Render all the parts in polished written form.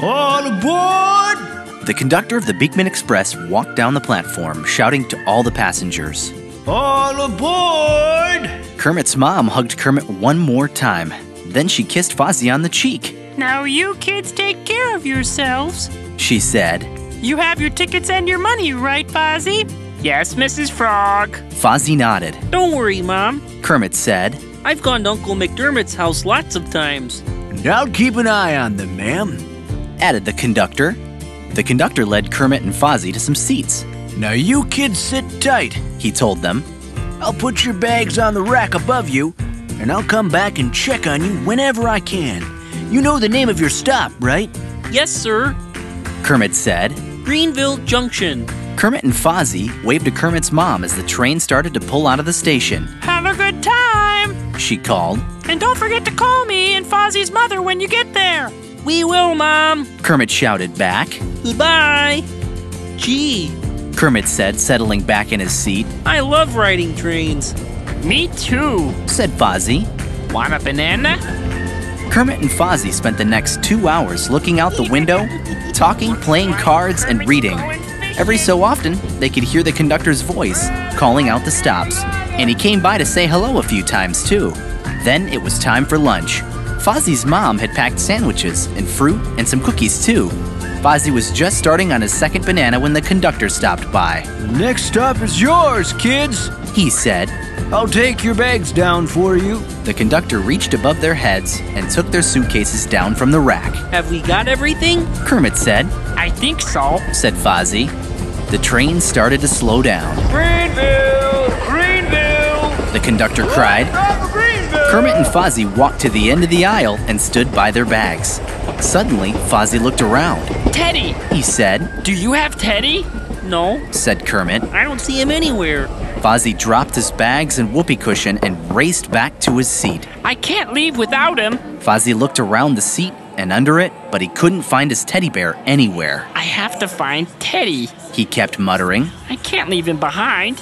All aboard! The conductor of the Beekman Express walked down the platform, shouting to all the passengers. All aboard! Kermit's mom hugged Kermit one more time. Then she kissed Fozzie on the cheek. Now you kids take care of yourselves, she said. You have your tickets and your money, right, Fozzie? Yes, Mrs. Frog. Fozzie nodded. Don't worry, Mom. Kermit said. I've gone to Uncle McDermott's house lots of times. And I'll keep an eye on them, ma'am, added the conductor. The conductor led Kermit and Fozzie to some seats. Now you kids sit tight, he told them. I'll put your bags on the rack above you, and I'll come back and check on you whenever I can. You know the name of your stop, right? Yes, sir. Kermit said. Greenville Junction. Kermit and Fozzie waved to Kermit's mom as the train started to pull out of the station. Have a good time, she called. And don't forget to call me and Fozzie's mother when you get there. We will, Mom, Kermit shouted back. Goodbye. Gee, Kermit said, settling back in his seat. I love riding trains. Me too, said Fozzie. Want a banana? Kermit and Fozzie spent the next 2 hours looking out the window, talking, playing cards, and reading. Every so often, they could hear the conductor's voice calling out the stops, and he came by to say hello a few times too. Then it was time for lunch. Fozzie's mom had packed sandwiches and fruit and some cookies too. Fozzie was just starting on his second banana when the conductor stopped by. The next stop is yours, kids, he said. I'll take your bags down for you. The conductor reached above their heads and took their suitcases down from the rack. Have we got everything? Kermit said. I think so, said Fozzie. The train started to slow down. Greenville! Greenville! The conductor cried. Kermit and Fozzie walked to the end of the aisle and stood by their bags. Suddenly, Fozzie looked around. Teddy, he said. Do you have Teddy? No, said Kermit. I don't see him anywhere. Fozzie dropped his bags and whoopee cushion and raced back to his seat. I can't leave without him. Fozzie looked around the seat and under it, but he couldn't find his teddy bear anywhere. I have to find Teddy, he kept muttering. I can't leave him behind.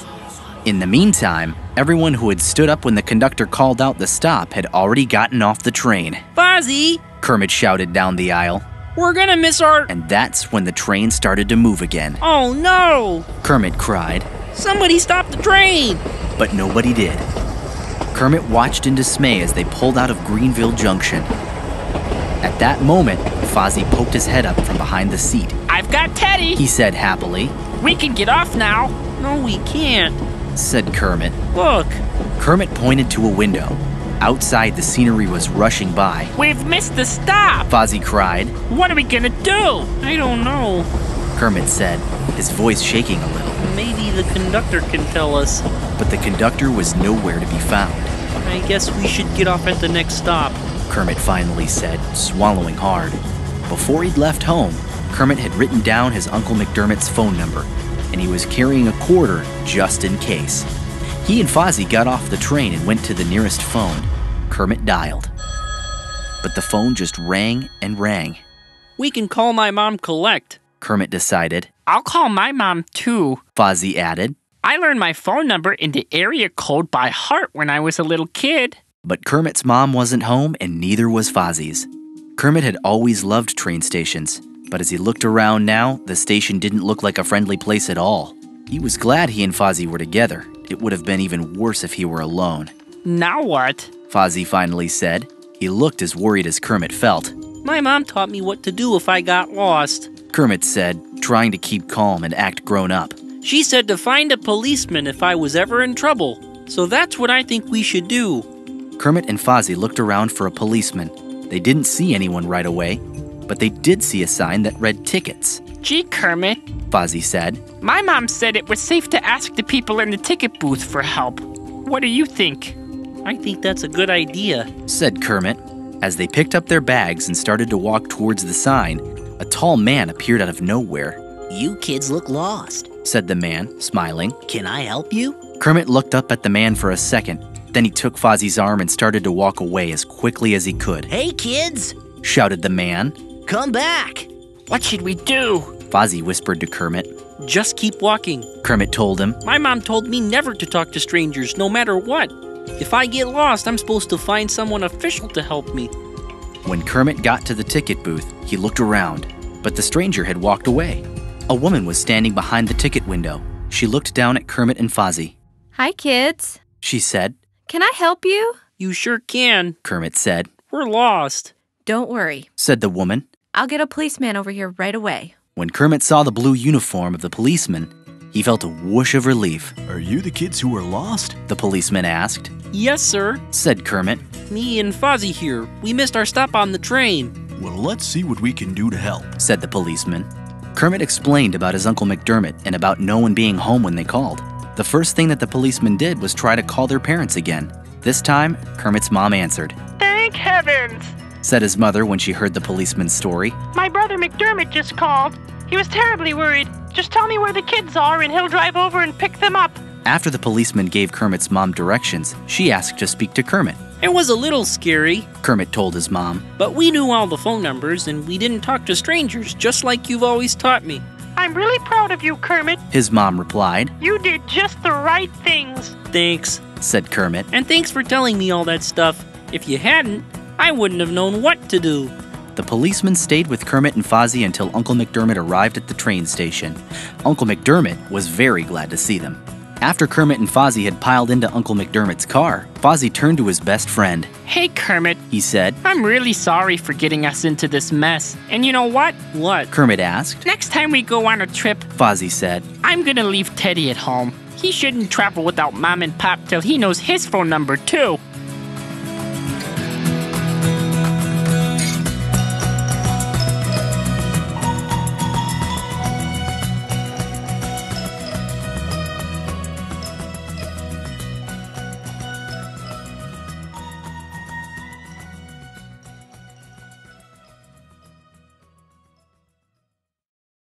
In the meantime, everyone who had stood up when the conductor called out the stop had already gotten off the train. Fozzie! Kermit shouted down the aisle. We're gonna miss our... And that's when the train started to move again. Oh no! Kermit cried. Somebody stop the train! But nobody did. Kermit watched in dismay as they pulled out of Greenville Junction. At that moment, Fozzie poked his head up from behind the seat. I've got Teddy, he said happily. We can get off now. No, we can't, said Kermit. Look. Kermit pointed to a window. Outside, the scenery was rushing by. We've missed the stop, Fozzie cried. What are we gonna do? I don't know, Kermit said, his voice shaking a little. Maybe the conductor can tell us. But the conductor was nowhere to be found. I guess we should get off at the next stop, Kermit finally said, swallowing hard. Before he'd left home, Kermit had written down his Uncle McDermott's phone number, and he was carrying a quarter just in case. He and Fozzie got off the train and went to the nearest phone. Kermit dialed. But the phone just rang and rang. We can call my mom collect, Kermit decided. I'll call my mom too, Fozzie added. I learned my phone number and the area code by heart when I was a little kid. But Kermit's mom wasn't home and neither was Fozzie's. Kermit had always loved train stations, but as he looked around now, the station didn't look like a friendly place at all. He was glad he and Fozzie were together. It would have been even worse if he were alone. Now what? Fozzie finally said. He looked as worried as Kermit felt. My mom taught me what to do if I got lost, Kermit said, trying to keep calm and act grown up. She said to find a policeman if I was ever in trouble. So that's what I think we should do. Kermit and Fozzie looked around for a policeman. They didn't see anyone right away, but they did see a sign that read tickets. Gee, Kermit, Fozzie said. My mom said it was safe to ask the people in the ticket booth for help. What do you think? I think that's a good idea, said Kermit. As they picked up their bags and started to walk towards the sign, a tall man appeared out of nowhere. You kids look lost, said the man, smiling. Can I help you? Kermit looked up at the man for a second. Then he took Fozzie's arm and started to walk away as quickly as he could. Hey, kids, shouted the man. Come back. What should we do? Fozzie whispered to Kermit. Just keep walking, Kermit told him. My mom told me never to talk to strangers, no matter what. If I get lost, I'm supposed to find someone official to help me. When Kermit got to the ticket booth, he looked around, but the stranger had walked away. A woman was standing behind the ticket window. She looked down at Kermit and Fozzie. Hi, kids. She said. Can I help you? You sure can. Kermit said. We're lost. Don't worry. Said the woman. I'll get a policeman over here right away. When Kermit saw the blue uniform of the policeman, he felt a whoosh of relief. Are you the kids who were lost? The policeman asked. Yes, sir. Said Kermit. Me and Fozzie here. We missed our stop on the train. Well, let's see what we can do to help. Said the policeman. Kermit explained about his Uncle McDermott and about no one being home when they called. The first thing that the policeman did was try to call their parents again. This time, Kermit's mom answered. Thank heavens, Said his mother when she heard the policeman's story. my brother McDermott just called. He was terribly worried. Just tell me where the kids are and he'll drive over and pick them up. After the policeman gave Kermit's mom directions, she asked to speak to Kermit. It was a little scary, Kermit told his mom. but we knew all the phone numbers and we didn't talk to strangers, just like you've always taught me. I'm really proud of you, Kermit. His mom replied. You did just the right things. Thanks. Said Kermit. And thanks for telling me all that stuff. If you hadn't, I wouldn't have known what to do. The policeman stayed with Kermit and Fozzie until Uncle McDermott arrived at the train station. Uncle McDermott was very glad to see them. After Kermit and Fozzie had piled into Uncle McDermott's car, Fozzie turned to his best friend. Hey, Kermit. He said. I'm really sorry for getting us into this mess. And you know what? What? Kermit asked. Next time we go on a trip, Fozzie said. I'm gonna leave Teddy at home. He shouldn't travel without Mom and Pop till he knows his phone number, too.